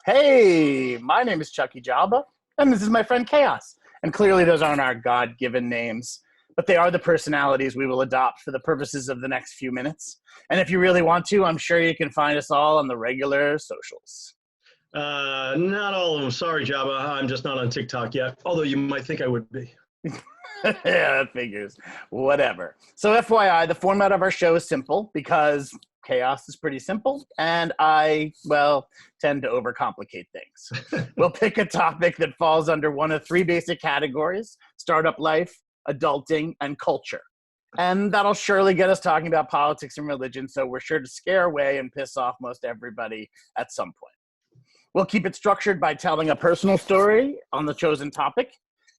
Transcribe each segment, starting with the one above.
Hey, my name is Chucky Jabba, and this is my friend Chaos. And clearly, those aren't our God given names, but they are the personalities we will adopt for the purposes of the next few minutes. And if you really want to, I'm sure you can find us all on the regular socials. Not all of them. Sorry, Jabba. I'm just not on TikTok yet. Although you might think I would be. Yeah, that figures. Whatever. So, FYI, the format of our show is simple because chaos is pretty simple, and I tend to overcomplicate things. We'll pick a topic that falls under one of three basic categories: startup life, adulting, and culture. And that'll surely get us talking about politics and religion, so we're sure to scare away and piss off most everybody at some point. We'll keep it structured by telling a personal story on the chosen topic.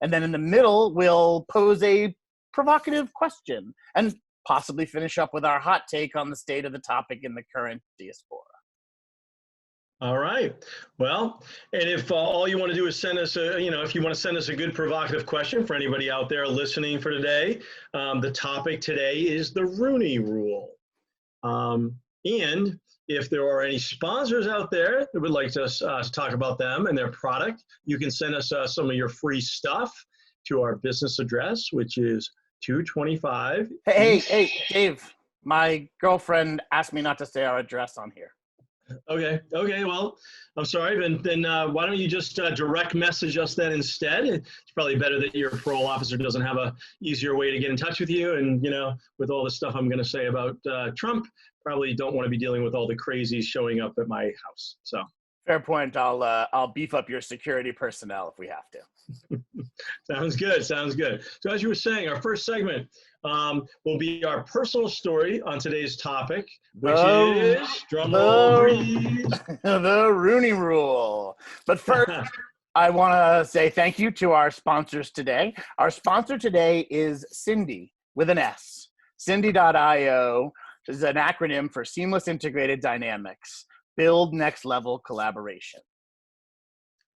And then in the middle, we'll pose a provocative question and possibly finish up with our hot take on the state of the topic in the current diaspora. All right. Well, and if all you want to do is send us if you want to send us a good provocative question for anybody out there listening for today, the topic today is the Rooney Rule. And if there are any sponsors out there that would like to talk about them and their product, you can send us some of your free stuff to our business address, which is 225. Hey, Dave, my girlfriend asked me not to say our address on here. Okay. Well, I'm sorry. Then why don't you just direct message us then instead? It's probably better that your parole officer doesn't have a easier way to get in touch with you. And, with all the stuff I'm going to say about Trump, probably don't want to be dealing with all the crazies showing up at my house. So fair point. I'll beef up your security personnel if we have to. Sounds good. So as you were saying, our first segment will be our personal story on today's topic, which is drumroll please. The Rooney Rule. But first, I want to say thank you to our sponsors today. Our sponsor today is Cindy with an S. Cindy.io is an acronym for Seamless Integrated Dynamics. Build next level collaboration.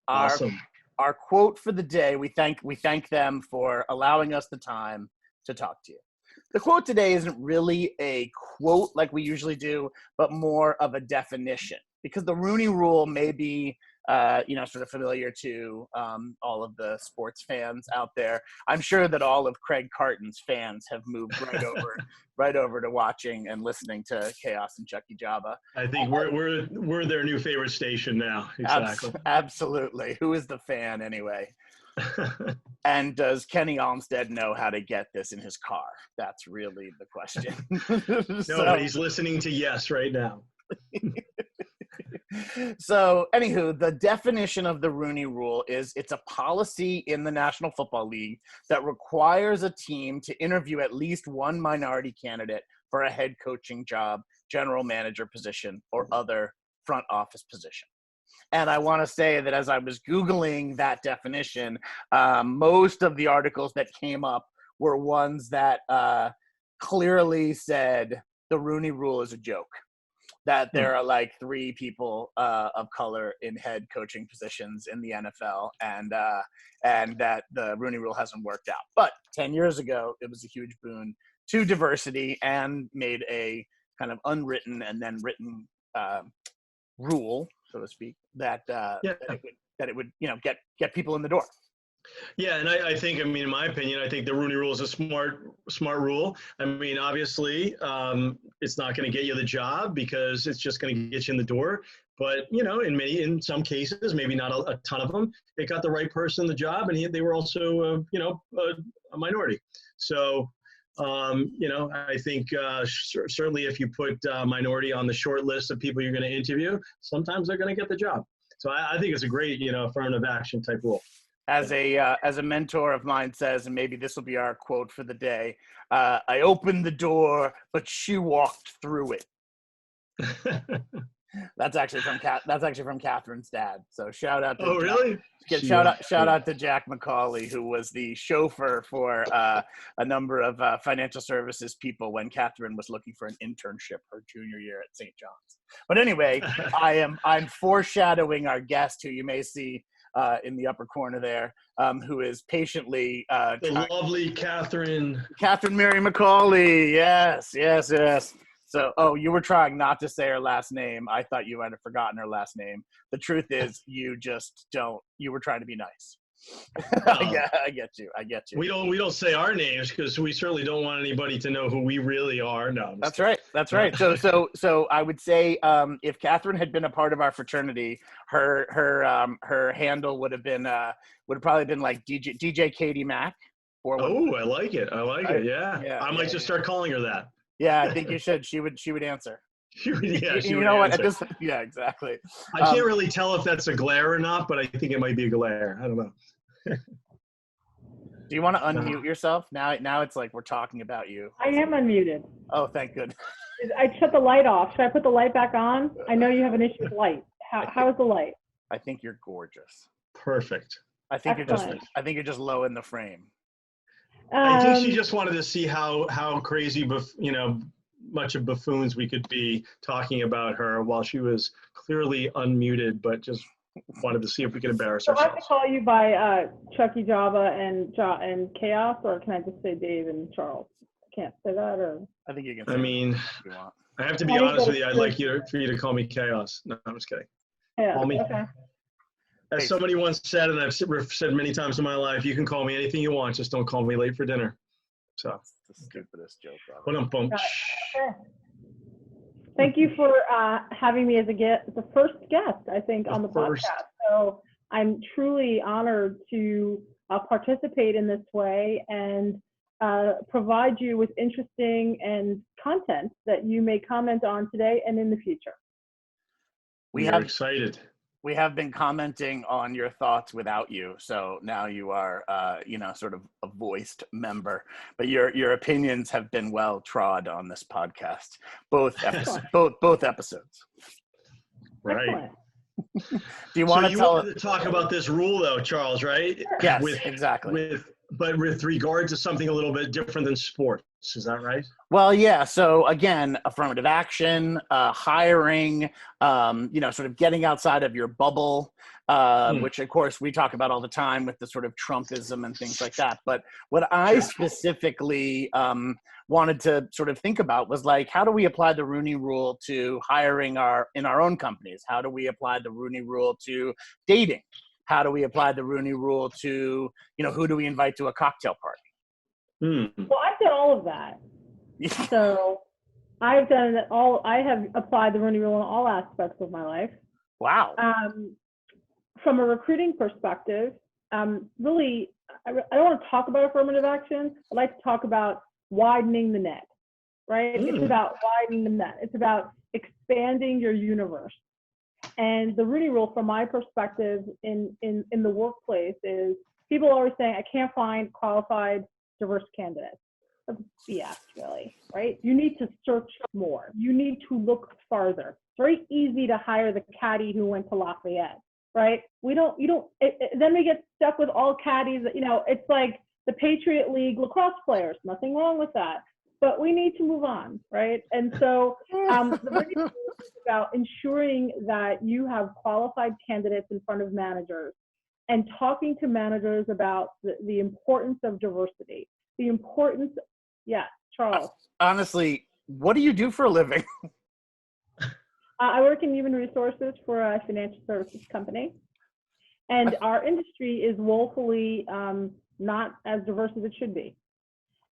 Awesome. Our quote for the day, we thank them for allowing us the time to talk to you. The quote today isn't really a quote like we usually do, but more of a definition, because the Rooney Rule may be sort of familiar to all of the sports fans out there. I'm sure that all of Craig Carton's fans have moved right over to watching and listening to Chaos and Chucky Jabba. I think we're their new favorite station now. Exactly. Absolutely. Who is the fan anyway? And does Kenny Olmstead know how to get this in his car? That's really the question. No, but he's listening to Yes right now. So, anywho, the definition of the Rooney Rule is it's a policy in the National Football League that requires a team to interview at least one minority candidate for a head coaching job, general manager position, or other front office position. And I want to say that as I was Googling that definition, most of the articles that came up were ones that clearly said the Rooney Rule is a joke. That there are like three people of color in head coaching positions in the NFL, and that the Rooney Rule hasn't worked out. But 10 years ago, it was a huge boon to diversity and made a kind of unwritten and then written rule, so to speak, that it would get people in the door. Yeah, and I think, in my opinion, I think the Rooney Rule is a smart rule. Obviously, it's not going to get you the job because it's just going to get you in the door. But, in some cases, maybe not a ton of them, it got the right person the job, and they were also, a minority. So, I think certainly if you put minority on the short list of people you're going to interview, sometimes they're going to get the job. So I think it's a great, affirmative action type rule. As a mentor of mine says, and maybe this will be our quote for the day, I opened the door, but she walked through it. That's actually from Catherine's dad. So shout out to really? Shout out to Jack McCauley, who was the chauffeur for a number of financial services people when Catherine was looking for an internship her junior year at St. John's. But anyway, I'm foreshadowing our guest, who you may see in the upper corner there, who is patiently the lovely Catherine Mary McCauley. Yes. So, oh, you were trying not to say her last name. I thought you might have forgotten her last name. The truth is, you just don't. You were trying to be nice. I get you. We don't say our names because we certainly don't want anybody to know who we really are. No, That's right. That's right. So I would say if Catherine had been a part of our fraternity, her handle would have probably been like DJ Katie Mack. Oh, I like it. Right? Yeah. I might just start calling her that. Yeah, I think you should. She would answer. She would you know what? answer. Yeah, exactly. I can't really tell if that's a glare or not, but I think it might be a glare. I don't know. Do you want to unmute yourself? Now it's like we're talking about you. I am unmuted. Oh, thank goodness. I shut the light off. Should I put the light back on? I know you have an issue with light. How is the light? I think you're gorgeous. Perfect. I think you're just low in the frame. I think she just wanted to see how crazy, much of buffoons we could be talking about her while she was clearly unmuted, but just wanted to see if we could embarrass ourselves. Do I have ourselves. to call you by Chucky, Java, and Chaos, or can I just say Dave and Charles? I can't say that, or I think you can. I have to be honest with you. I'd like for you to call me Chaos. No, I'm just kidding. Yeah. Call me. Okay. As somebody once said, and I've said many times in my life, you can call me anything you want, just don't call me late for dinner. So that's the stupidest joke ever. Thank you for having me as the first guest, I think, on the podcast. So I'm truly honored to participate in this way and provide you with interesting and content that you may comment on today and in the future. We are excited. We have been commenting on your thoughts without you, so now you are, sort of a voiced member. But your opinions have been well trod on this podcast, both episodes. Right. Do you want to talk about this rule, though, Charles? Right? Yes, exactly. But with regard to something a little bit different than sports, is that right? Well, yeah. So again, affirmative action, hiring, sort of getting outside of your bubble, which of course we talk about all the time with the sort of Trumpism and things like that. But what I specifically wanted to sort of think about was like, how do we apply the Rooney Rule to hiring in our own companies? How do we apply the Rooney Rule to dating? How do we apply the Rooney Rule to, who do we invite to a cocktail party? Well, I've done all of that. So I've done it all. I have applied the Rooney Rule in all aspects of my life. Wow. From a recruiting perspective, really, I don't want to talk about affirmative action. I'd like to talk about widening the net, right? It's about widening the net. It's about expanding your universe. And the Rooney Rule, from my perspective in the workplace, is people are always saying, I can't find qualified, diverse candidates. That's BS, really, right? You need to search more. You need to look farther. It's very easy to hire the caddy who went to Lafayette, right? Then we get stuck with all caddies. It's like the Patriot League lacrosse players. Nothing wrong with that. But we need to move on, right? And so the Rooney Rule is about ensuring that you have qualified candidates in front of managers and talking to managers about the importance of diversity. The importance, Charles. Honestly, what do you do for a living? I work in human resources for a financial services company. And our industry is woefully not as diverse as it should be.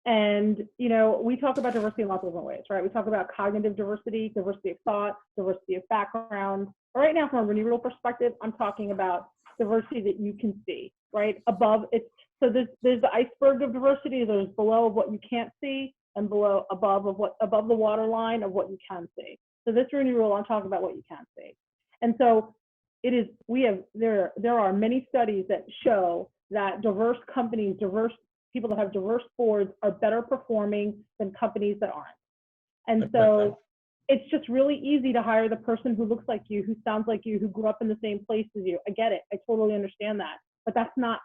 And, we talk about diversity in lots of different ways, right? We talk about cognitive diversity, diversity of thought, diversity of background. Right now, from a Rooney Rule perspective, I'm talking about diversity that you can see, right? Above it. So there's the iceberg of diversity. There's below of what you can't see and above the waterline of what you can see. So this Rooney Rule, I'm talking about what you can see. And so there are many studies that show that diverse companies, diverse people that have diverse boards are better performing than companies that aren't. And so it's just really easy to hire the person who looks like you, who sounds like you, who grew up in the same place as you. I get it. I totally understand that. But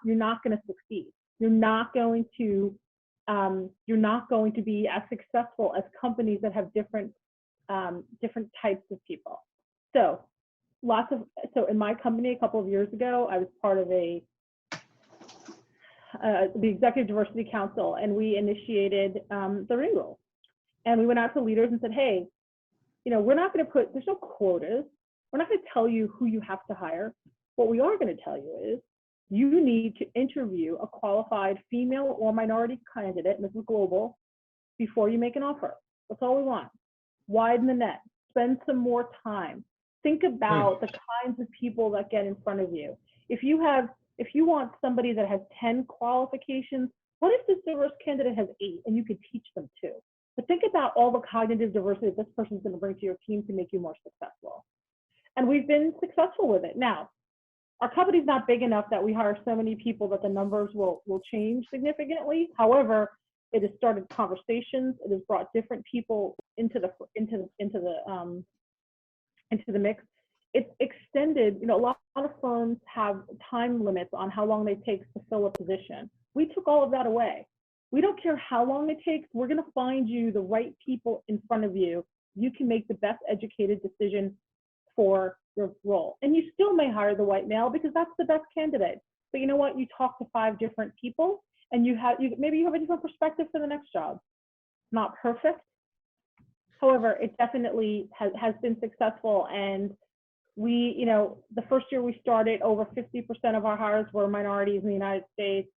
you're not going to succeed. You're not going to be as successful as companies that have different types of people. So in my company a couple of years ago, I was part of the Executive Diversity Council, and we initiated the Rooney Rule. And we went out to leaders and said, hey, we're not going to there's no quotas. We're not going to tell you who you have to hire. What we are going to tell you is you need to interview a qualified female or minority candidate, and this is global, before you make an offer. That's all we want. Widen the net. Spend some more time. Think about the kinds of people that get in front of you. If you want somebody that has 10 qualifications, what if this diverse candidate has 8 and you could teach them too? But think about all the cognitive diversity that this person's going to bring to your team to make you more successful. And we've been successful with it. Now, our company's not big enough that we hire so many people that the numbers will change significantly. However, it has started conversations. It has brought different people into the mix. It's extended. A lot of firms have time limits on how long it takes to fill a position. We took all of that away. We don't care how long it takes. We're going to find you the right people in front of you. You can make the best educated decision for your role. And you still may hire the white male because that's the best candidate. But you know what? You talk to 5 different people and maybe you have a different perspective for the next job. Not perfect. However, it definitely has been successful. And we, the first year we started, over 50% of our hires were minorities in the United States.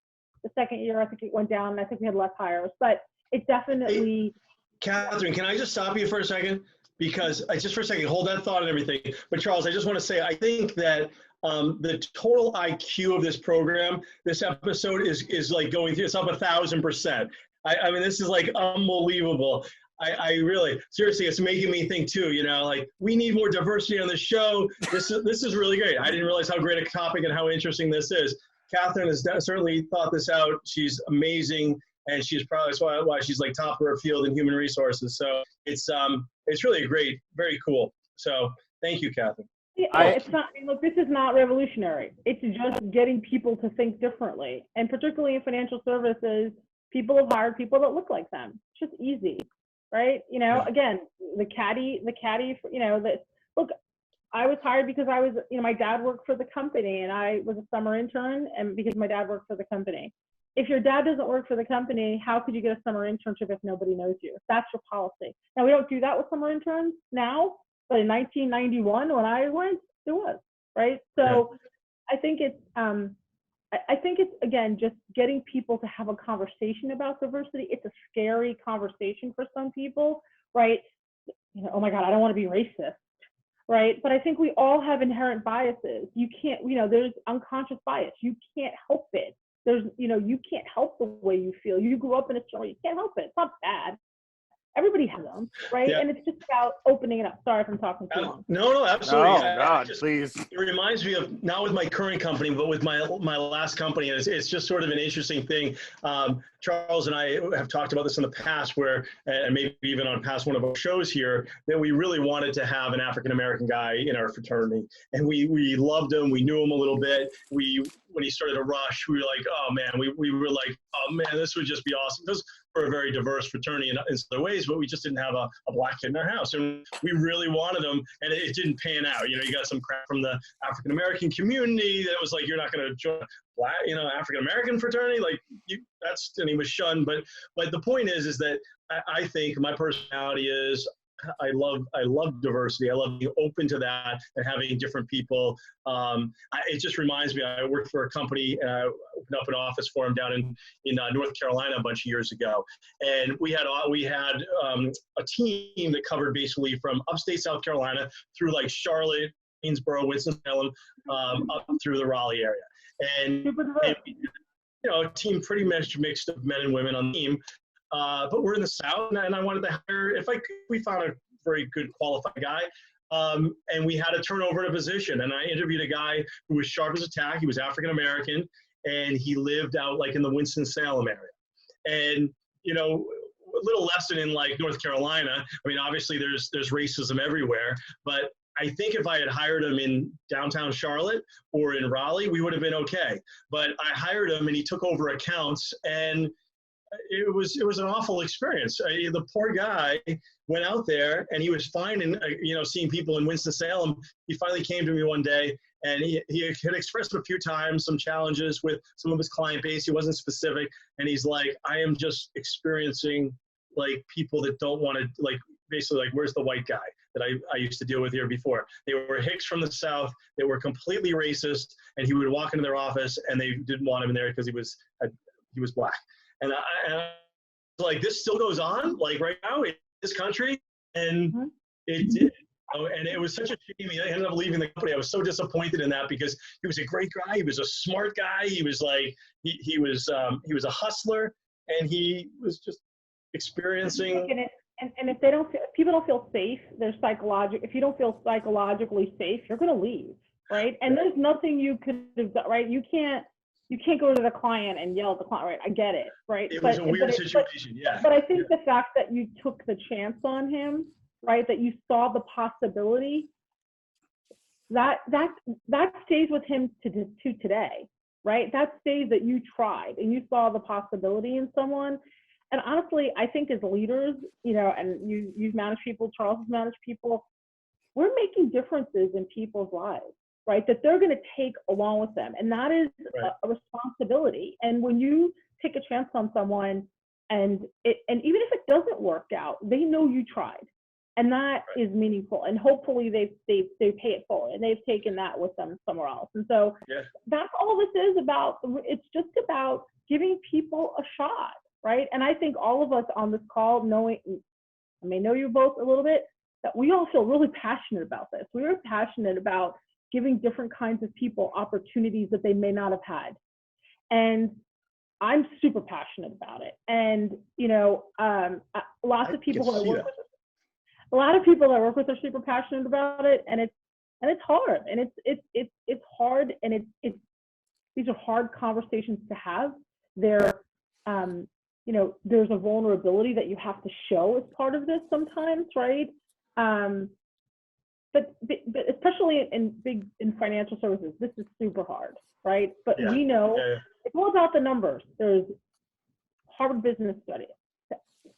The second year, I think it went down, and I think we had less hires. But it definitely. Hey, Catherine, can I just stop you for a second? Because just for a second, hold that thought and everything. But Charles, I just want to say, I think that the total IQ of this program, this episode is like going through, it's up 1,000%. I mean, this is like unbelievable. I really, seriously, it's making me think too, like we need more diversity on the show. This is really great. I didn't realize how great a topic and how interesting this is. Catherine has certainly thought this out. She's amazing. And she's probably, that's why she's like top of her field in human resources. So it's really great, very cool. So thank you, Catherine. It's not, look, this is not revolutionary. It's just getting people to think differently. And particularly in financial services, people have hired people that look like them. It's just easy, right? Again, the caddy, look, I was hired because I was, my dad worked for the company and I was a summer intern, and because my dad worked for the company. If your dad doesn't work for the company, how could you get a summer internship if nobody knows you? That's your policy. Now, we don't do that with summer interns now, but in 1991, when I went, it was, right? So yeah. I think it's, again, just getting people to have a conversation about diversity. It's a scary conversation for some people, right? Oh my God, I don't want to be racist, right? But I think we all have inherent biases. You can't, there's unconscious bias. You can't help it. You can't help the way you feel. You grew up in a story. You can't help it. It's not bad. Everybody has them, right? Yeah. And it's just about opening it up. Sorry if I'm talking too long. No, absolutely. Oh, God, please. It reminds me of, not with my current company, but with my last company. It's just sort of an interesting thing. Charles and I have talked about this in the past where, and maybe even on past one of our shows here, that we really wanted to have an African-American guy in our fraternity. And we loved him. We knew him a little bit. When he started to rush, we were like, oh man, we were like, oh man, this would just be awesome. Because we're a very diverse fraternity in other ways, but we just didn't have a black kid in our house. And we really wanted him, and it didn't pan out. You got some crap from the African-American community that was like, you're not going to join black, African-American fraternity. Like and he was shunned. But the point is that I think my personality is, I love diversity. I love being open to that and having different people. It just reminds me, I worked for a company and I opened up an office for them down in North Carolina a bunch of years ago. And we had a team that covered basically from upstate South Carolina through like Charlotte, Greensboro, Winston-Salem, up through the Raleigh area. And a team pretty much mixed of men and women on the team. But we're in the South, and I wanted to hire, we found a very good qualified guy, and we had a turnover in a position. And I interviewed a guy who was sharp as a tack. He was African-American, and he lived out like in the Winston-Salem area. And, a little lesson in like North Carolina. I mean, obviously there's racism everywhere, but I think if I had hired him in downtown Charlotte or in Raleigh, we would have been okay. But I hired him, and he took over accounts, and it was an awful experience. The poor guy went out there, and he was fine, and seeing people in Winston-Salem. He finally came to me one day, and he had expressed a few times some challenges with some of his client base. He wasn't specific, and he's like, I am just experiencing like people that don't want to, like, basically like, where's the white guy? that I used to deal with here before. They were hicks from the South. They were completely racist, and he would walk into their office, and they didn't want him in there because he was black. And I like, this still goes on, like right now in this country, and it did. And it was such a shame. He ended up leaving the company. I was so disappointed in that because he was a great guy. He was a smart guy. He was like, he was a hustler, and he was just experiencing. And if people don't feel safe, if you don't feel psychologically safe, you're going to leave, right? And there's nothing you could have done, right? You can't go to the client and yell at the client, right? I get it, right? It was a weird situation, yeah. But I think the fact that you took the chance on him, right? That you saw the possibility, that stays with him to today, right? That stays that you tried and you saw the possibility in someone. And honestly, I think as leaders, and you've managed people, Charles has managed people, we're making differences in people's lives, right? That they're going to take along with them. And that is a responsibility. And when you take a chance on someone and even if it doesn't work out, they know you tried. And that is meaningful. And hopefully they pay it forward and they've taken that with them somewhere else. And so that's all this is about. It's just about giving people a shot, right? And I think all of us on this call, I may know you both a little bit, that we all feel really passionate about this. We are passionate about giving different kinds of people opportunities that they may not have had. And I'm super passionate about it. And, lots of people who I work with, a lot of people that I work with are super passionate about it, and it's hard, and it's hard, and these are hard conversations to have. There's a vulnerability that you have to show as part of this sometimes, right? But especially in financial services, this is super hard, right? But we know it's all about the numbers. There's Harvard Business Study,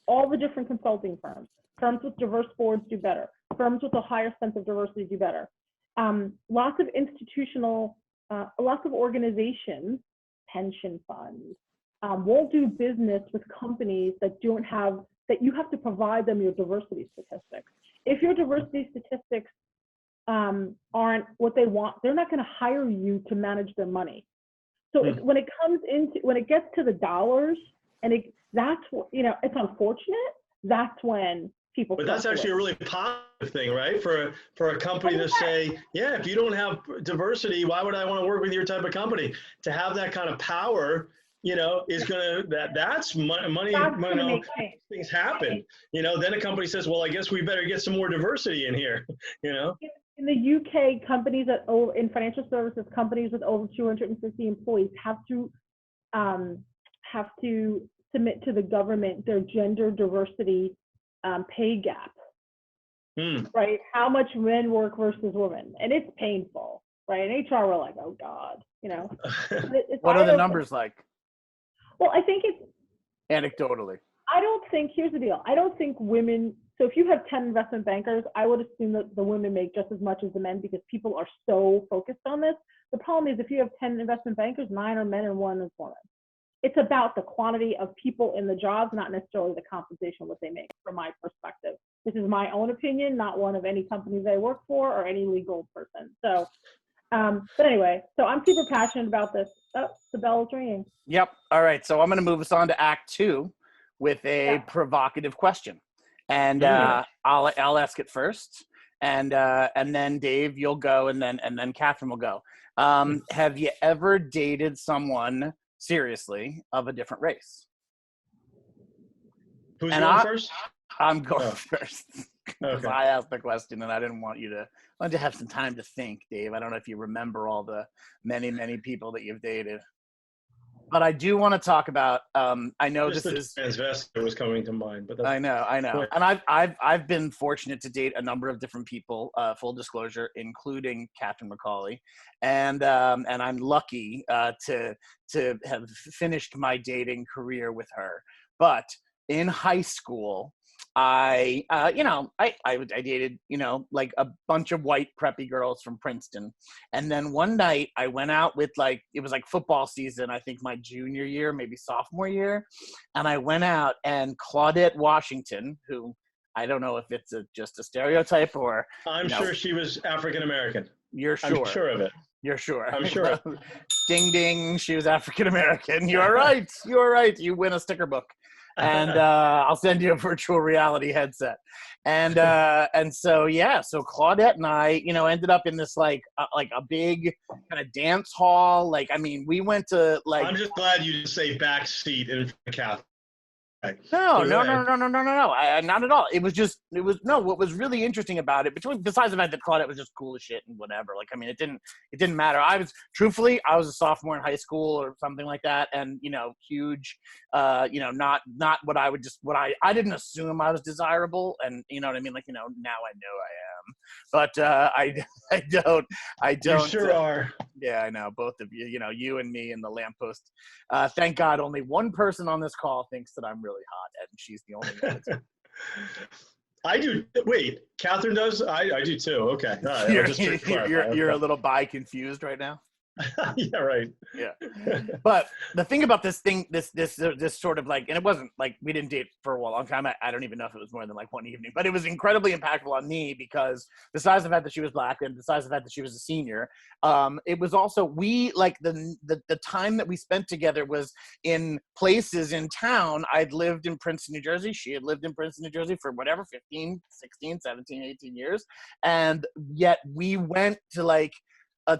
all the different consulting firms. Firms with diverse boards do better. Firms with a higher sense of diversity do better. Lots of organizations, pension funds, won't do business with companies that you have to provide them your diversity statistics. If your diversity statistics aren't what they want, they're not going to hire you to manage their money. So when it gets to the dollars, and it's unfortunate. That's when people. But that's actually a really positive thing, right? For a company to say, if you don't have diversity, why would I want to work with your type of company? To have that kind of power, is that's money. Things happen. Then a company says, well, I guess we better get some more diversity in here. In the UK, in financial services, companies with over 250 employees have to submit to the government their gender diversity pay gap, right? How much men work versus women, and it's painful, right? And HR were like, oh God, What are the numbers like? Well, I think it's anecdotally. Here's the deal. I don't think women, so if you have 10 investment bankers, I would assume that the women make just as much as the men because people are so focused on this. The problem is if you have 10 investment bankers, 9 are men and 1 is woman. It's about the quantity of people in the jobs, not necessarily the compensation, what they make, from my perspective. This is my own opinion, not one of any companies I work for or any legal person. So, but anyway, so I'm super passionate about this. Oh, the bell is ringing. Yep. All right. So I'm going to move us on to Act 2 with a provocative question. And I'll ask it first. And then Dave, you'll go, and then Catherine will go. Have you ever dated someone seriously of a different race? Who's going first? I'm going first. Okay. I asked the question and I didn't want you to. I wanted to have some time to think, Dave. I don't know if you remember all the many people that you've dated, but I do want to talk about. I know just this is transvestite was coming to mind, but that's, I know, and I've been fortunate to date a number of different people. Full disclosure, including Catherine McCauley, and I'm lucky to have finished my dating career with her. But in high school, I dated, like a bunch of white preppy girls from Princeton. And then one night I went out with it was like football season, I think my junior year, maybe sophomore year. And I went out and Claudette Washington, who I don't know if it's just a stereotype or. I'm sure she was African American. You're sure. I'm sure of it. You're sure. I'm sure. Ding ding, she was African American. You're right. You're right. You win a sticker book. And I'll send you a virtual reality headset. And so so Claudette and I, ended up in this like a big kind of dance hall. Like, I mean, we went to like. I'm just glad you didn't say back seat in Catholic. No, not at all. What was really interesting about it, besides the fact that Claudette was just cool as shit and whatever. Like, I mean, it didn't matter. I was a sophomore in high school or something like that. And, huge, not what I didn't assume I was desirable. And you know what I mean? Like, now I know I am, but I don't. You sure are. Yeah, I know. Both of you, you and me and the lamppost. Thank God only one person on this call thinks that I'm really hot, and she's the only one. I do. Wait, Catherine does? I do too. Okay. All right, you're a little bi-confused right now? Yeah, right. Yeah. But the thing about this sort of like, and it wasn't like we didn't date for a long time. I don't even know if it was more than like one evening, but it was incredibly impactful on me because besides the fact that she was Black and besides the fact that she was a senior, it was also, we like the time that we spent together was in places in town. I'd lived in Princeton, New Jersey. She had lived in Princeton, New Jersey for whatever, 15, 16, 17, 18 years. And yet we went to like, a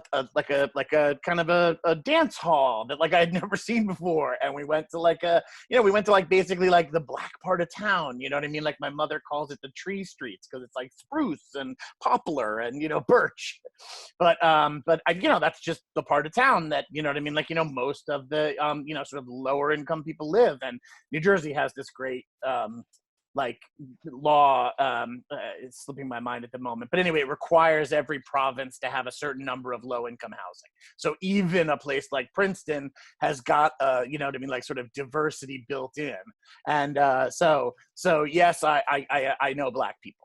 kind of a dance hall that like I had never seen before, and we went to basically like the Black part of town, you know what I mean? Like my mother calls it the tree streets because it's like spruce and poplar and birch, but that's just the part of town that, you know what I mean, like most of the sort of lower income people live, and New Jersey has this great like law, it's slipping my mind at the moment, but anyway, it requires every province to have a certain number of low income housing. So even a place like Princeton has got you know what I mean, like sort of diversity built in. And so yes, I know Black people.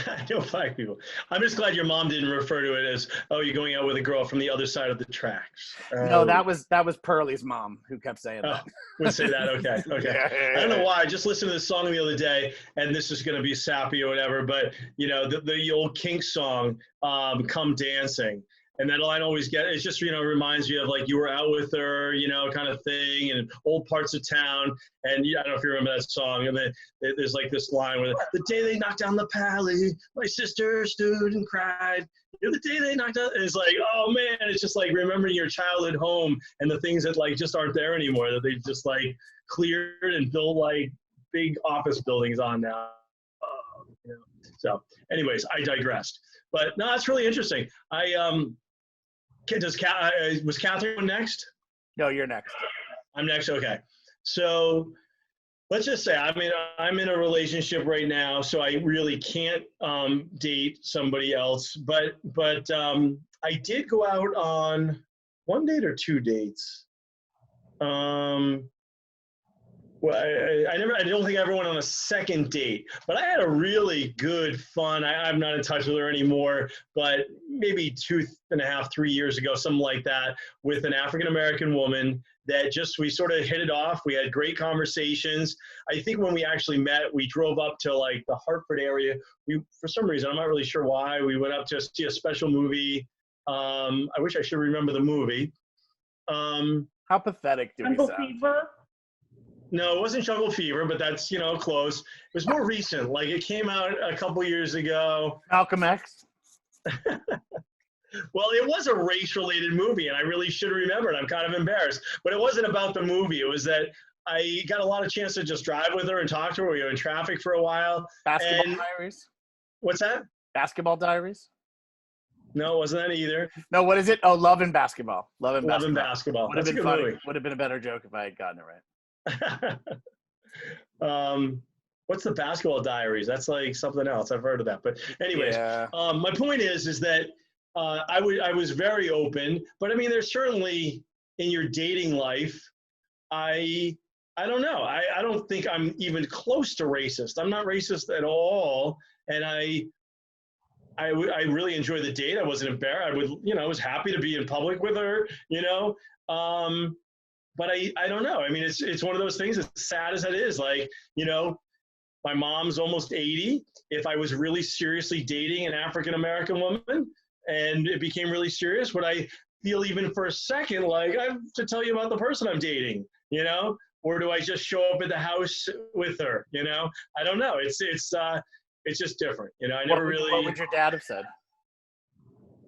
I know Black people. I'm just glad your mom didn't refer to it as, oh, you're going out with a girl from the other side of the tracks. No, that was Pearlie's mom who kept saying that. Would say that. Okay. Yeah. I don't know why. I just listened to this song the other day, and this is going to be sappy or whatever, but the old Kink song, "Come Dancing." And that line always it just, reminds you of like you were out with her, kind of thing, and old parts of town. And I don't know if you remember that song. And then there's like this line where the day they knocked down the pally, my sister stood and cried. The day they knocked out, and it's like, oh man, it's just like remembering your childhood home and the things that like just aren't there anymore, that they just like cleared and built like big office buildings on now. So anyways, I digressed. But no, that's really interesting. Was Catherine next? No, you're next. I'm next. Okay. So let's just say I'm in a relationship right now, so I really can't date somebody else. But I did go out on one date or two dates. Well, I don't think I ever went on a second date, but I had a really good fun. I'm not in touch with her anymore, but maybe 2.5, 3 years ago, something like that, with an African-American woman that we sort of hit it off. We had great conversations. I think when we actually met, we drove up to like the Hartford area. For some reason, I'm not really sure why, we went up to see a special movie. I wish I should remember the movie. How pathetic do we sound? Fever? No, it wasn't Jungle Fever, but that's, close. It was more recent. Like it came out a couple years ago. Malcolm X? Well, it was a race-related movie, and I really should remember it. I'm kind of embarrassed. But it wasn't about the movie. It was that I got a lot of chance to just drive with her and talk to her. We were in traffic for a while. Basketball Diaries? What's that? Basketball Diaries? No, it wasn't that either. No, what is it? Oh, Love and Basketball. Love and Basketball. Would have been funny. Movie. Would have been a better joke if I had gotten it right. What's the Basketball Diaries? That's like something else. I've heard of that. But anyways, yeah. My point is that I was very open, but I mean, there's certainly in your dating life, I don't know. I don't think I'm even close to racist. I'm not racist at all. And I really enjoyed the date. I wasn't embarrassed. I was happy to be in public with her, but I don't know. I mean, it's one of those things, as sad as it is, like, My mom's almost 80. If I was really seriously dating an African-American woman and it became really serious, would I feel even for a second like I have to tell you about the person I'm dating, you know? Or do I just show up at the house with her, you know? I don't know. It's just different, you know? What would your dad have said?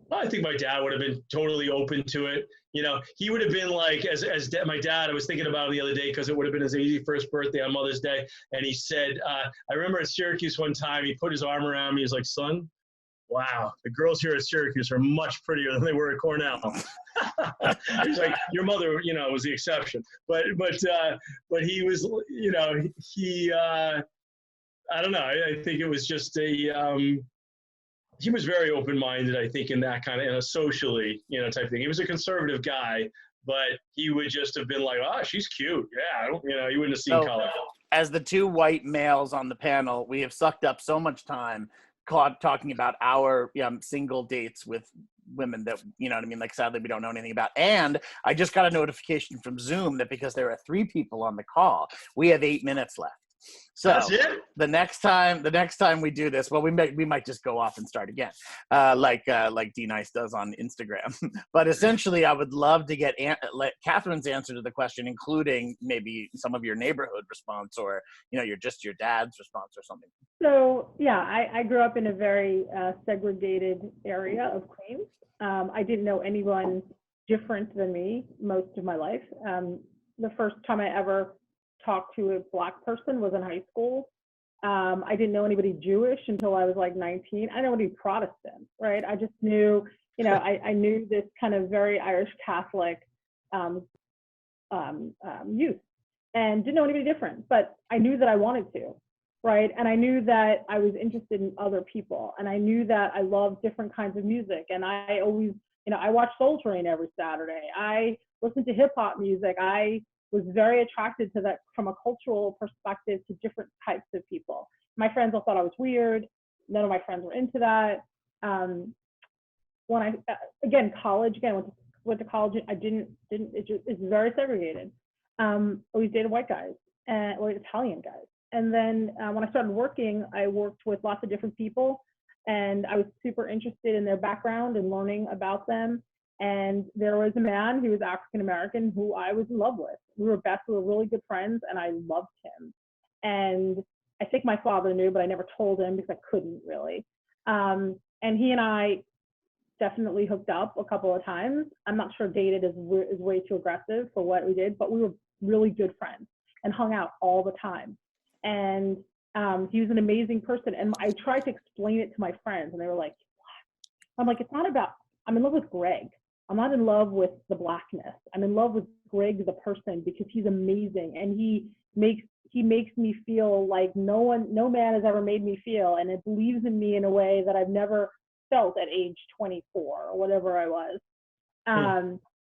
I think my dad would have been totally open to it. You know, he would have been like, my dad, I was thinking about him the other day because it would have been his 81st birthday on Mother's Day. And he said, I remember at Syracuse one time, he put his arm around me. He was like, son, wow, the girls here at Syracuse are much prettier than they were at Cornell. He's like, your mother, you know, was the exception. But he was, you know, I don't know. I think it was just he was very open-minded, I think, in that kind of, in a socially, you know, type thing. He was a conservative guy, but he would just have been like, oh, she's cute. Yeah, you know, you wouldn't have seen color. As the two white males on the panel, we have sucked up so much time talking about our single dates with women that, you know what I mean? Like, sadly, we don't know anything about. And I just got a notification from Zoom that because there are 3 people on the call, we have 8 minutes left. So that's it? the next time we do this, well, we might just go off and start again, like D Nice does on Instagram. But essentially, I would love to get Catherine's answer to the question, including maybe some of your neighborhood response, or you know, your dad's response or something. So yeah, I grew up in a very segregated area of Queens. I didn't know anyone different than me most of my life. The first time I ever talked to a Black person was in high school. I didn't know anybody Jewish until I was like 19. I didn't know anybody Protestant, right? I just knew, you know, I knew this kind of very Irish Catholic youth, and didn't know anybody different, but I knew that I wanted to, right? And I knew that I was interested in other people, and I knew that I loved different kinds of music. And I always, you know, I watched Soul Train every Saturday. I listened to hip hop music. I was very attracted to that from a cultural perspective, to different types of people. My friends all thought I was weird. None of my friends were into that. When I, college, went to college, it's very segregated. Always dated white guys, or Italian guys. And then when I started working, I worked with lots of different people, and I was super interested in their background and learning about them. And there was a man who was African American who I was in love with. We were really good friends, and I loved him. And I think my father knew, but I never told him because I couldn't really. And he and I definitely hooked up a couple of times. I'm not sure dated is way too aggressive for what we did, but we were really good friends and hung out all the time. And he was an amazing person. And I tried to explain it to my friends, and they were like, what? I'm like, it's not about, I'm in love with Greg. I'm not in love with the Blackness. I'm in love with Greg, the person, because he's amazing. And he makes me feel like no man has ever made me feel. And it believes in me in a way that I've never felt at age 24 or whatever I was.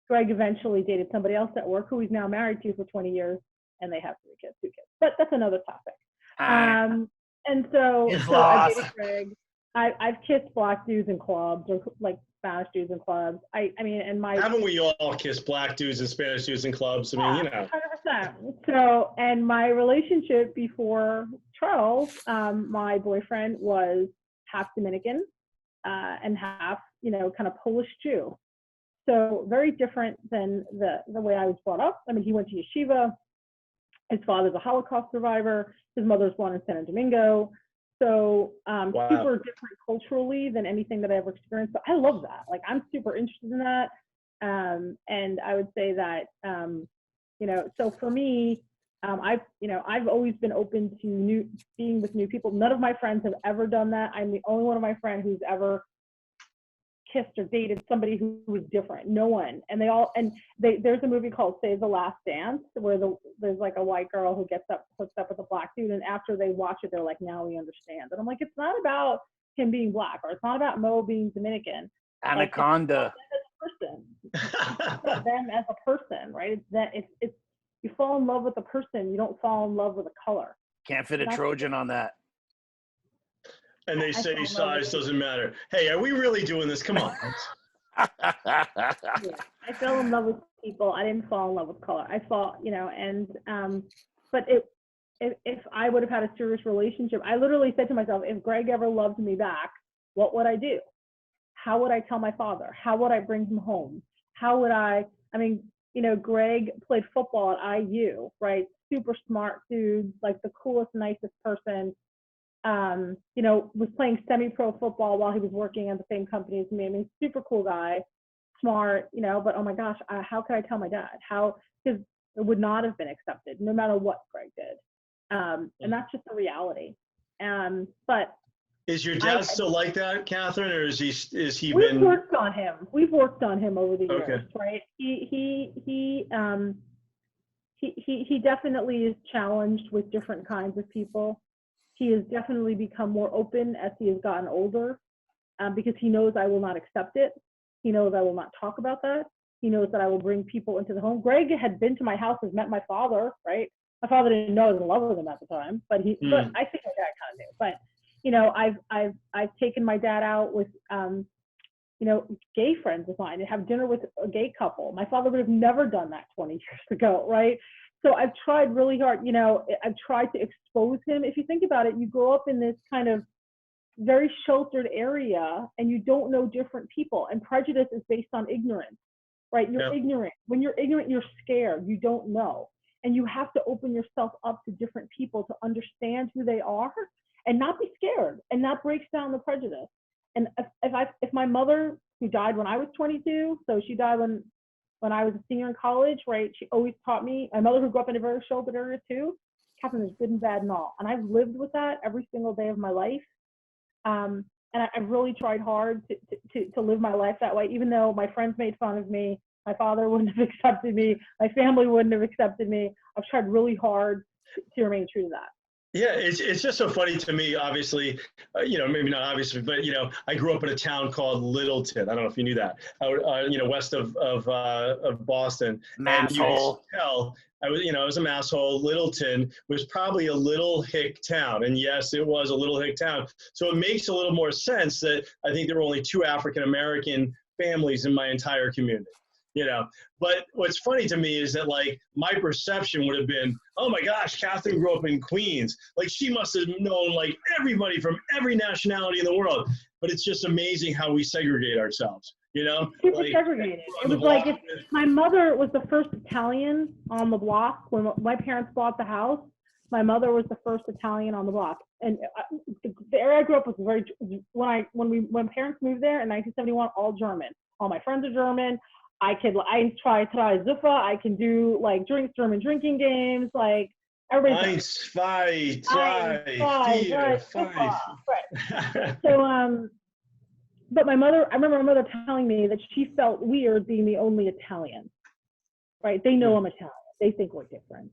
Greg eventually dated somebody else at work who he's now married to for 20 years. And they have 2 kids. But that's another topic. And so I dated Greg. I've kissed Black dudes in clubs, or like Spanish dudes in clubs. I mean, and my haven't we all kissed Black dudes and Spanish dudes in clubs? I mean, you know. 100%. So, and my relationship before Charles, my boyfriend was half Dominican and half, you know, kind of Polish Jew. So very different than the way I was brought up. I mean, he went to yeshiva. His father's a Holocaust survivor. His mother was born in Santo Domingo. So wow. Super different culturally than anything that I ever experienced. But I love that. Like, I'm super interested in that. And I would say that, you know, so for me, I've always been open to being with new people. None of my friends have ever done that. I'm the only one of my friends who's ever kissed or dated somebody who was different. No one. And there's a movie called Save the Last Dance where there's like a white girl who hooks up with a Black dude, and after they watch it, they're like, now we understand. And I'm like, it's not about him being Black, or it's not about Mo being Dominican. Anaconda. It's about them as a person, right? It's you fall in love with a person, you don't fall in love with a color. Can't fit a Trojan on that. And they say size doesn't matter. Hey, are we really doing this? Come on. Yeah, I fell in love with people. I didn't fall in love with color. I fall, you know, and but if I would have had a serious relationship, I literally said to myself, if Greg ever loved me back, what would I do? How would I tell my father? How would I bring him home? How would I mean, Greg played football at IU, right? Super smart dude, like the coolest, nicest person. Was playing semi-pro football while he was working at the same company as me. I mean, super cool guy, smart, but oh my gosh, how could I tell my dad? Because it would not have been accepted no matter what Greg did. And that's just the reality. But is your dad still like that, Catherine, or is he we've been? worked on him. We've worked on him over the years, Okay. right? He definitely is challenged with different kinds of people. He has definitely become more open as he has gotten older, because he knows I will not accept it. He knows I will not talk about that. He knows that I will bring people into the home. Greg had been to my house, has met my father, right? My father didn't know I was in love with him at the time, but I think my dad kind of knew. But I've taken my dad out with gay friends of mine and have dinner with a gay couple. My father would have never done that 20 years ago, right? So I've tried really hard. I've tried to expose him. If you think about it, you grow up in this kind of very sheltered area and you don't know different people, and prejudice is based on ignorance, right? You're ignorant. When you're ignorant, you're scared. You don't know. And you have to open yourself up to different people to understand who they are and not be scared. And that breaks down the prejudice. And if my mother, who died when I was 22, so she died when I was a senior in college, right? She always taught me, my mother who grew up in a very sheltered area too, Catherine, there's good and bad and all. And I've lived with that every single day of my life. And I've really tried hard to live my life that way, even though my friends made fun of me, my father wouldn't have accepted me, my family wouldn't have accepted me. I've tried really hard to remain true to that. Yeah, it's just so funny to me, obviously, maybe not obviously, but, I grew up in a town called Littleton. I don't know if you knew that, west of Boston. And you could tell, I was a masshole. Littleton was probably a little hick town. And yes, it was a little hick town. So it makes a little more sense that I think there were only 2 African-American families in my entire community. But what's funny to me is that, like, my perception would have been, oh my gosh, Catherine grew up in Queens. Like, she must have known, like, everybody from every nationality in the world. But it's just amazing how we segregate ourselves, Super segregated. It was like if my mother was the first Italian on the block. When my parents bought the house, my mother was the first Italian on the block. And the area I grew up was very, when parents moved there in 1971, all German. All my friends are German. I try Zuffa. I can do like German drinking games, like everything. Right. So, but I remember my mother telling me that she felt weird being the only Italian, right? They know I'm Italian. They think we're different,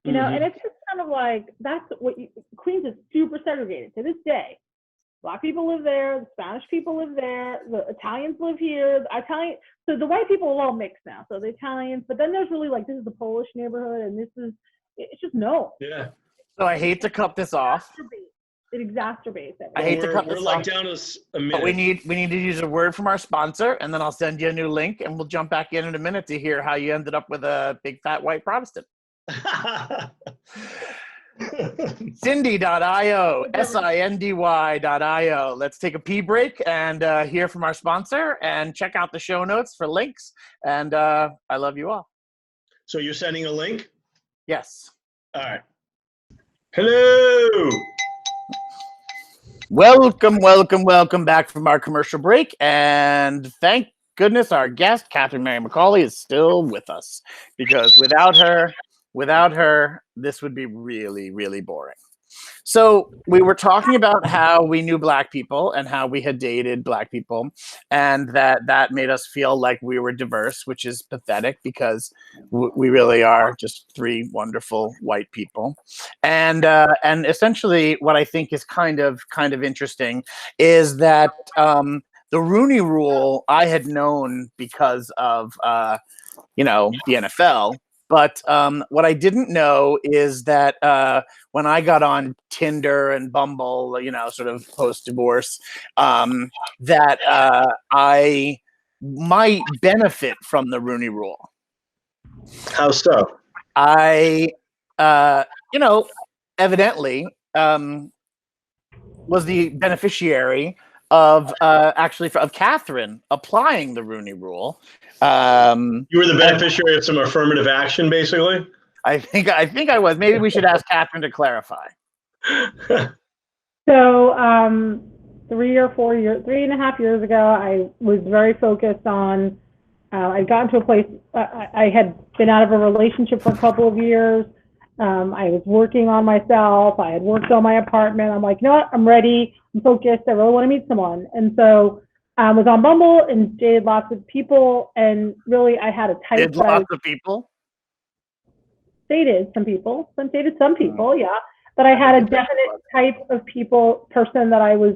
and it's just kind of like, that's what Queens is super segregated to this day. Black people live there, the Spanish people live there, the Italians live here, so the white people are all mixed now. So the Italians, but then there's really like, this is the Polish neighborhood, and it's just no. Yeah. So I hate to cut this off. It exacerbates it. I hate to cut this off. We're like down to a minute. But we need to use a word from our sponsor, and then I'll send you a new link, and we'll jump back in a minute to hear how you ended up with a big fat white Protestant. Cindy.io, SINDY.io. Let's take a pee break and hear from our sponsor, and check out the show notes for links. And I love you all. So you're sending a link? Yes. All right. Hello. Welcome back from our commercial break. And thank goodness our guest, Catherine Mary McCauley, is still with us, because without her, this would be really, really boring. So we were talking about how we knew Black people and how we had dated Black people, and that made us feel like we were diverse, which is pathetic, because we really are just 3 wonderful white people. And essentially what I think is kind of interesting is that the Rooney Rule I had known because of the NFL. But what I didn't know is that when I got on Tinder and Bumble, sort of post-divorce, that I might benefit from the Rooney Rule. How so? I evidently was the beneficiary of of Catherine applying the Rooney Rule. You were the beneficiary of some affirmative action, basically. I think I was. Maybe we should ask Catherine to clarify. So 3.5 years ago, I was very focused on. I'd gotten to a place. I had been out of a relationship for a couple of years. I was working on myself. I had worked on my apartment. I'm like, you know what? I'm ready. I'm focused. I really want to meet someone. And so I was on Bumble and dated lots of people. And really, I had a type. Did lots of people? Dated some people. Dated some people, yeah. But I had a definite type of person that I was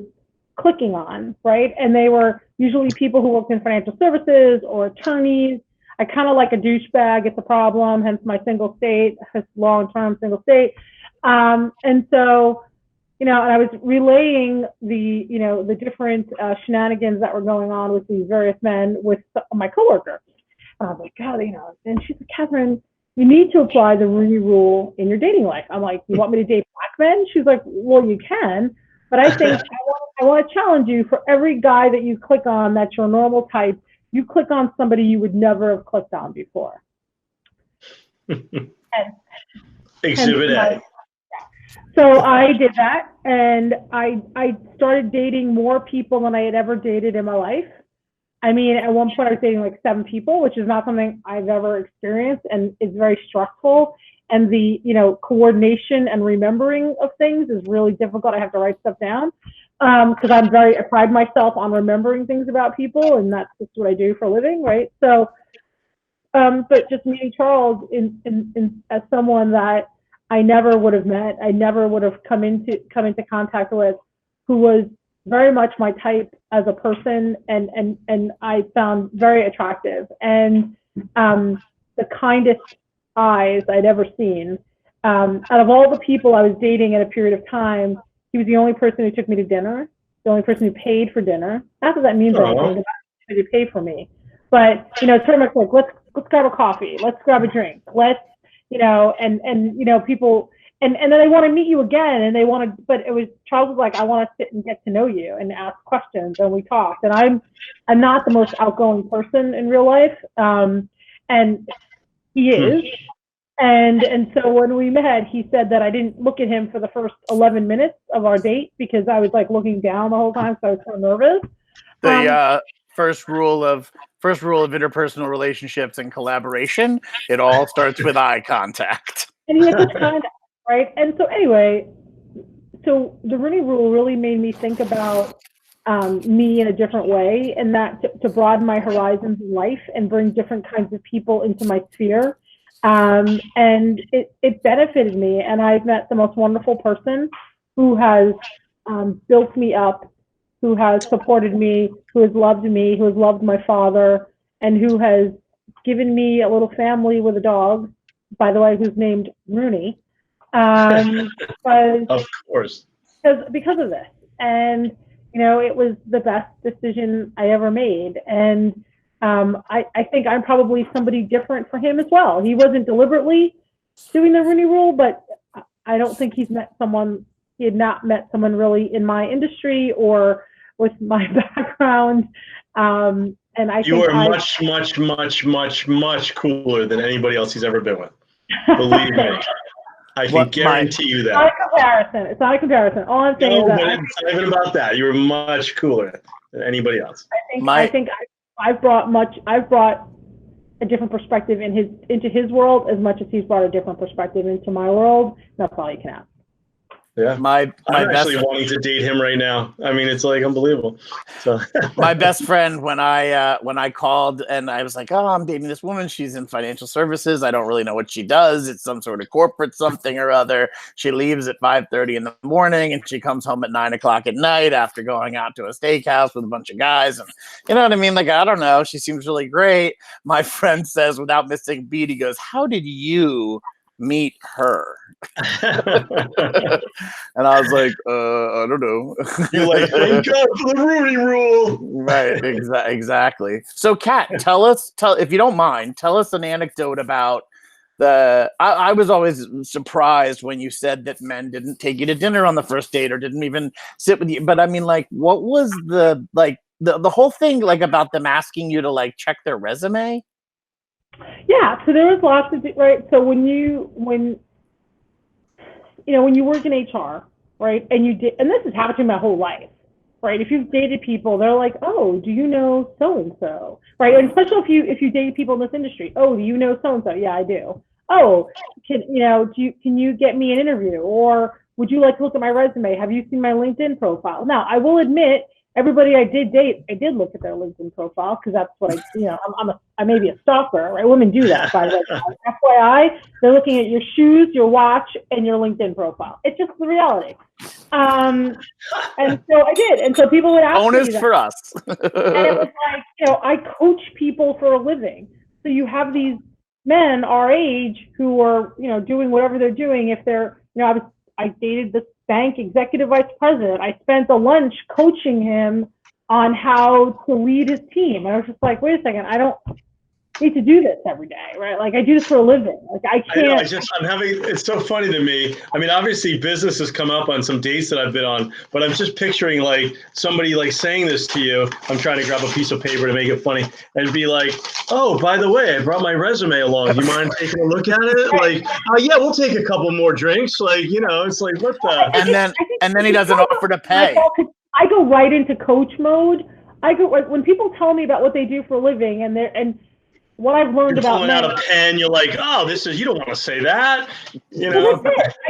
clicking on, right? And they were usually people who worked in financial services or attorneys. I kind of like a douchebag. It's a problem, hence my single state, long-term single state. And so, and I was relaying the different shenanigans that were going on with these various men with my coworker. And I was like, God, and she's like, Catherine, you need to apply the Rooney Rule in your dating life. I'm like, you want me to date black men? She's like, well, you can, but I think I want to challenge you. For every guy that you click on that's your normal type, you click on somebody you would never have clicked on before. Exhibit A. So I did that, and I started dating more people than I had ever dated in my life. I mean, at one point I was dating like 7 people, which is not something I've ever experienced, and it's very stressful. And the coordination and remembering of things is really difficult. I have to write stuff down because I pride myself on remembering things about people, and that's just what I do for a living, right? So, but just meeting Charles as someone that I never would have met, I never would have come into contact with, who was very much my type as a person, and I found very attractive, and the kindest eyes I'd ever seen. Out of all the people I was dating at a period of time, he was the only person who took me to dinner, the only person who paid for dinner. Not that that means anything, to pay for me, but it's pretty much like, let's grab a coffee, let's grab a drink, let's people. And then they want to meet you again, and they want to, but it was, Charles was like, I want to sit and get to know you and ask questions, and we talked. And I'm not the most outgoing person in real life, and he is. And so when we met, he said that I didn't look at him for the first 11 minutes of our date because I was like looking down the whole time, so I was so nervous. The first rule of interpersonal relationships and collaboration: it all starts with eye contact. And he had such contact. Right. And so anyway, so the Rooney Rule really made me think about me in a different way, and that to broaden my horizons in life and bring different kinds of people into my sphere. And it benefited me. And I've met the most wonderful person who has built me up, who has supported me, who has loved me, who has loved my father, and who has given me a little family with a dog, by the way, who's named Rooney. Of course. Because of this. And, it was the best decision I ever made. And I think I'm probably somebody different for him as well. He wasn't deliberately doing the Rooney Rule, but I don't think he had not met someone really in my industry or with my background. And I think you are much, much, much, much, much cooler than anybody else he's ever been with. Believe me. I can guarantee you that. It's not a comparison. All I'm saying is that it's not even about that. You were much cooler than anybody else. I think I've brought a different perspective into his world as much as he's brought a different perspective into my world. That's all you can ask. Yeah, I'm actually wanting to date him right now. I mean, it's like unbelievable. So my best friend, when I called and I was like, oh, I'm dating this woman. She's in financial services. I don't really know what she does. It's some sort of corporate something or other. She leaves at 5:30 in the morning and she comes home at 9 o'clock at night after going out to a steakhouse with a bunch of guys. And you know what I mean? Like, I don't know. She seems really great. My friend says, without missing a beat, he goes, how did you meet her? And I was like, I don't know. You're like, thank God for the Rooney Rule. Right, exactly. So, Kat, tell if you don't mind, tell us an anecdote about I was always surprised when you said that men didn't take you to dinner on the first date or didn't even sit with you. But I mean, like, what was the whole thing like about them asking you to like check their resume? Yeah, so there was lots of right. So when you work in HR, right, and this has happened to me my whole life, right? If you've dated people, they're like, oh, do you know so and so, right? And especially if you date people in this industry, oh, do you know so and so? Yeah, I do. Oh, can you get me an interview, or would you like to look at my resume? Have you seen my LinkedIn profile? Now, I will admit, everybody I did date, I did look at their LinkedIn profile because that's what I may be a stalker, right? Women do that, by the way. FYI, they're looking at your shoes, your watch, and your LinkedIn profile. It's just the reality. And so I did, and so people would ask Bonus me that. for us. And it was like, I coach people for a living. So you have these men our age who are, doing whatever they're doing. If they're, I dated this bank executive vice president. I spent a lunch coaching him on how to lead his team. And I was just like, wait a second, I don't need to do this every day, right? Like, I do this for a living. Like, I can't. It's so funny to me. I mean, obviously business has come up on some dates that I've been on, but I'm just picturing like somebody like saying this to you. I'm trying to grab a piece of paper to make it funny and be like, oh, by the way, I brought my resume along. Do you mind taking a look at it? Like, yeah, we'll take a couple more drinks. Like, it's like, what the? And then he doesn't offer to pay. I go right into coach mode. When people tell me about what they do for a living and what I've learned about men. Out a pen, you're like, oh, you don't want to say that, I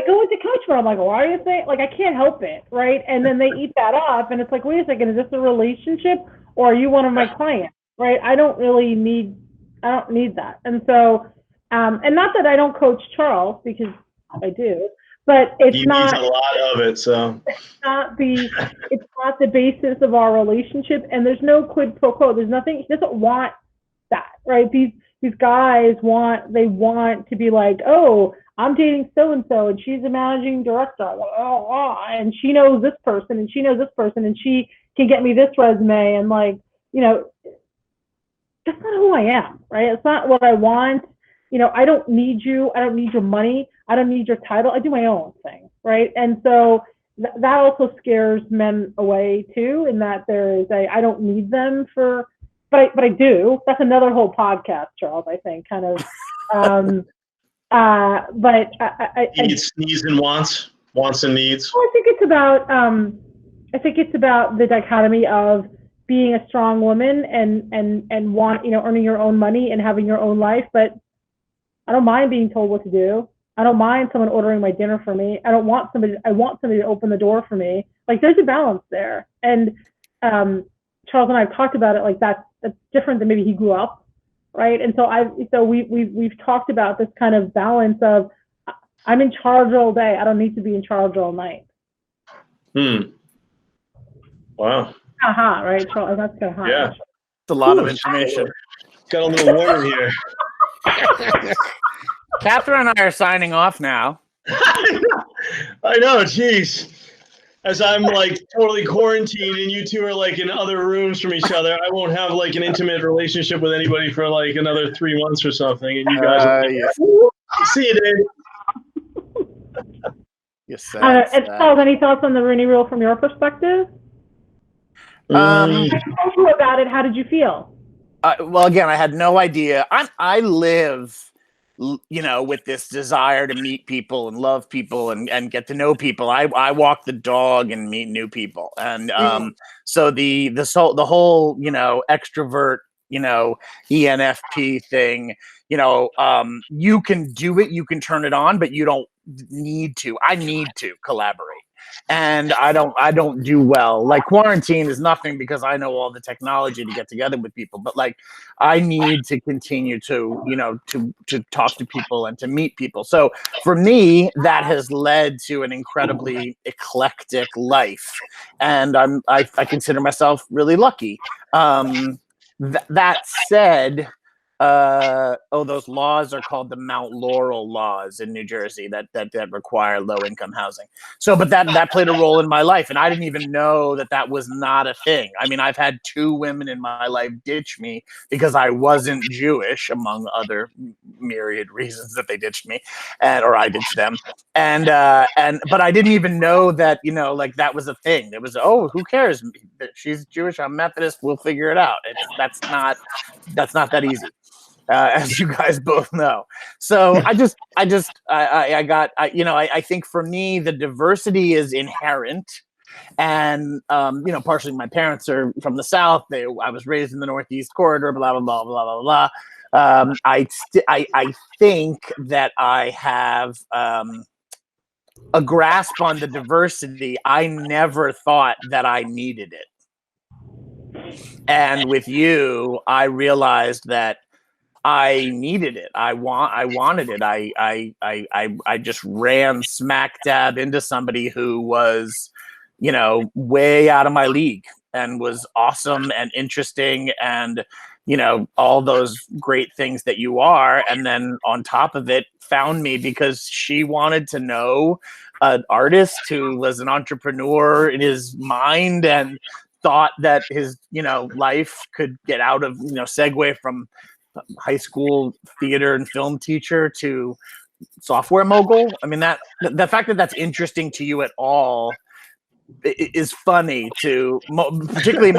go into coach mode. I'm like, why are you saying? Like, I can't help it, right? And then they eat that up, and it's like, wait a second, is this a relationship, or are you one of my clients, right? I don't need that. And so, and not that I don't coach Charles, because I do, but it's not. He needs a lot of it, so. It's not the basis of our relationship, and there's no quid pro quo. There's nothing. He doesn't want that, right? These guys want to be like, oh, I'm dating so and so, and she's a managing director, and she knows this person, and she knows this person, and she can get me this resume, and like, that's not who I am, right? It's not what I want. I don't need you. I don't need your money. I don't need your title. I do my own thing, right? And so that also scares men away too, in that there is I don't need them for. But I do. That's another whole podcast, Charles. I think kind of. But needs and wants and needs. Well, I think it's about the dichotomy of being a strong woman and want earning your own money and having your own life. But I don't mind being told what to do. I don't mind someone ordering my dinner for me. I want somebody to open the door for me. Like, there's a balance there, and Charles and I have talked about it like that's different than maybe he grew up, right? And so we've talked about this kind of balance of I'm in charge all day. I don't need to be in charge all night. Wow. Right, Charles? That's kind of hot. Yeah. It's a lot of information. Got a little warm here. Catherine and I are signing off now. I know, geez. As I'm like totally quarantined and you two are like in other rooms from each other, I won't have like an intimate relationship with anybody for like another 3 months or something. And you guys see you, Dave. Yes, and Charles, any thoughts on the Rooney Rule from your perspective? I told you about it. How did you feel? Well, again, I had no idea. I live with this desire to meet people and love people and get to know people. I walk the dog and meet new people. And so the whole, extrovert, ENFP thing, you can do it, you can turn it on, but you don't need to. I need to collaborate. And I don't do well. Like, quarantine is nothing because I know all the technology to get together with people, but like I need to continue to, to talk to people and to meet people. So for me, that has led to an incredibly eclectic life. And I consider myself really lucky. That said, those laws are called the Mount Laurel laws in New Jersey that require low income housing. So, but that played a role in my life, and I didn't even know that was not a thing. I mean, I've had 2 women in my life ditch me because I wasn't Jewish, among other myriad reasons that they ditched me, or I ditched them. But I didn't even know that, like that was a thing. It was, oh, who cares? She's Jewish, I'm Methodist, we'll figure it out. That's not that easy. As you guys both know. So I think for me, the diversity is inherent. And, partially my parents are from the South. I was raised in the Northeast corridor, blah, blah, blah, blah, blah, blah. I think that I have a grasp on the diversity. I never thought that I needed it. And with you, I realized that I needed it. I wanted it. I just ran smack dab into somebody who was, way out of my league and was awesome and interesting and, all those great things that you are. And then on top of it, found me because she wanted to know an artist who was an entrepreneur in his mind and thought that his, life could get out of, segue from high school theater and film teacher to software mogul. I mean, that the fact that that's interesting to you at all is funny to particularly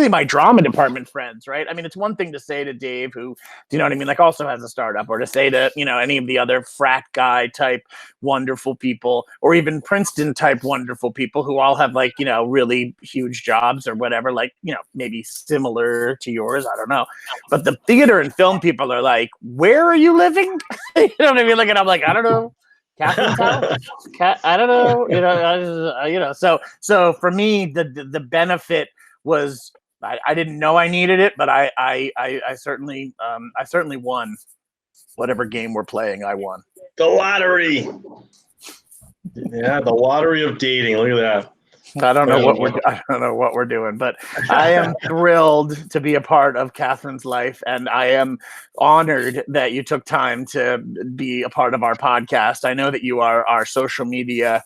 my drama department friends, right? I mean, it's one thing to say to Dave, who, do you know what I mean, like also has a startup, or to say to, any of the other frat guy type wonderful people, or even Princeton type wonderful people who all have like, really huge jobs or whatever, like, maybe similar to yours, I don't know. But the theater and film people are like, where are you living? You know what I mean? Like, and I'm like, I don't know. Catherine's house. I don't know. So for me, the benefit was I didn't know I needed it, but I certainly won whatever game we're playing. I won the lottery. Yeah, the lottery of dating. Look at that. I don't know what we're doing, but I am thrilled to be a part of Catherine's life, and I am honored that you took time to be a part of our podcast. I know that you are our social media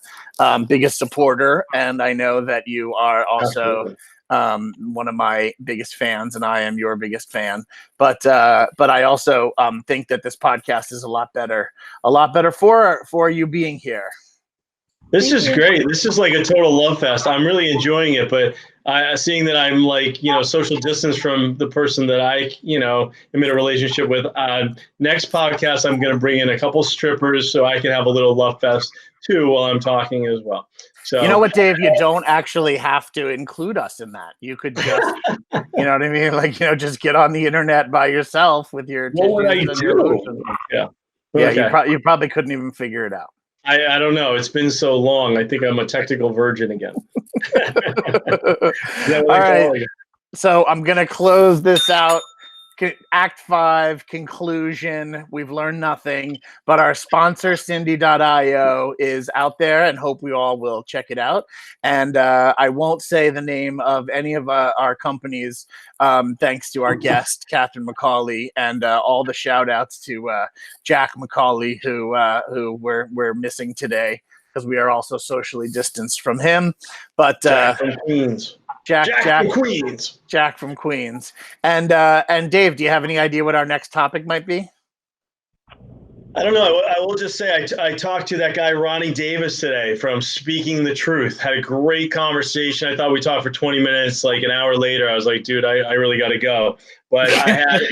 biggest supporter, and I know that you are also one of my biggest fans, and I am your biggest fan. But I also think that this podcast is a lot better for you being here. This is great. This is like a total love fest. I'm really enjoying it, but seeing that I'm like, social distance from the person that I, am in a relationship with. Next podcast, I'm going to bring in a couple strippers so I can have a little love fest too while I'm talking as well. So, you know what, Dave? You don't actually have to include us in that. You could just, you know what I mean? Like, just get on the internet by yourself with your what would I do? Yeah. Okay. You probably couldn't even figure it out. I don't know. It's been so long. I think I'm a technical virgin again. All right. So I'm going to close this out. Act 5, conclusion. We've learned nothing, but our sponsor, Cindy.io, is out there, and hope we all will check it out. And I won't say the name of any of our companies, thanks to our guest, Catherine McCauley, and all the shout outs to Jack McCauley, who we're missing today because we are also socially distanced from him. But Jack from Queens. Jack from Queens. Jack from Queens. And Dave, do you have any idea what our next topic might be? I don't know. I will just say I talked to that guy, Ronnie Davis, today from Speaking the Truth. Had a great conversation. I thought we talked for 20 minutes. Like an hour later, I was like, dude, I really got to go. But I had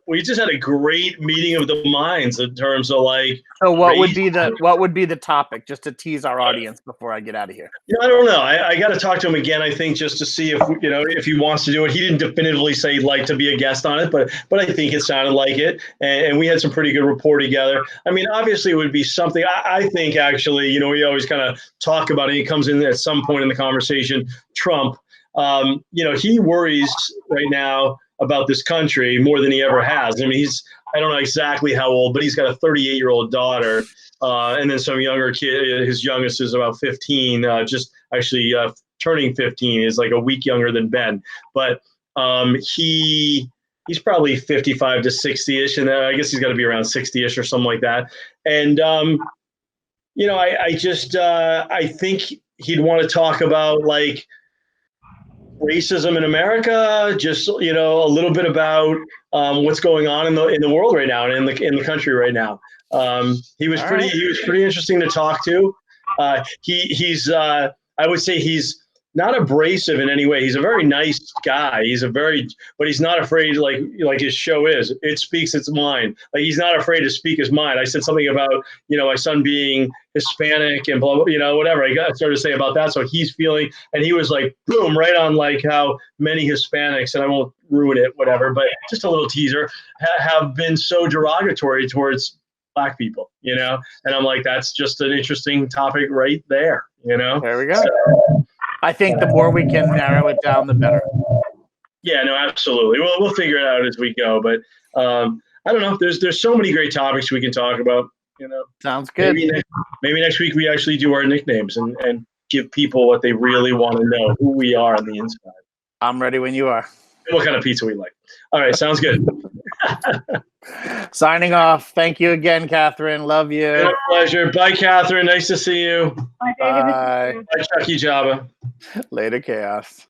we just had a great meeting of the minds in terms of like. So what would be the topic, just to tease our audience before I get out of here? I don't know. I got to talk to him again, I think, just to see if he wants to do it. He didn't definitively say he'd like to be a guest on it, but I think it sounded like it. And we had some pretty good rapport together. I mean, obviously it would be something I think actually, we always kind of talk about it. He comes in at some point in the conversation, Trump, he worries right now about this country more than he ever has. I mean, I don't know exactly how old, but he's got a 38-year-old daughter, and then some younger kid. His youngest is about 15, just actually turning 15, is like a week younger than Ben. But he he's probably 55 to 60-ish, and I guess he's got to be around 60-ish or something like that. And I think he'd want to talk about like racism in America, just a little bit about what's going on in the world right now and in the country right now. He was pretty interesting to talk to. He's I would say he's not abrasive in any way. He's a very nice guy. But he's not afraid, like his show is. It speaks its mind. Like, he's not afraid to speak his mind. I said something about, my son being Hispanic and blah, blah, whatever. I started to say about that. So he's feeling, and he was like, boom, right on like how many Hispanics, and I won't ruin it, whatever, but just a little teaser, have been so derogatory towards Black people, and I'm like, that's just an interesting topic right there, There we go. So, I think the more we can narrow it down, the better. Yeah, no, absolutely. We'll figure it out as we go. But I don't know. There's so many great topics we can talk about. Sounds good. Maybe next week we actually do our nicknames and give people what they really want to know, who we are on the inside. I'm ready when you are. What kind of pizza we like. All right, sounds good. Signing off. Thank you again, Catherine. Love you. It's a pleasure. Bye, Catherine. Nice to see you. Bye, David. Bye. Bye, Chucky Java. Later, Chaos.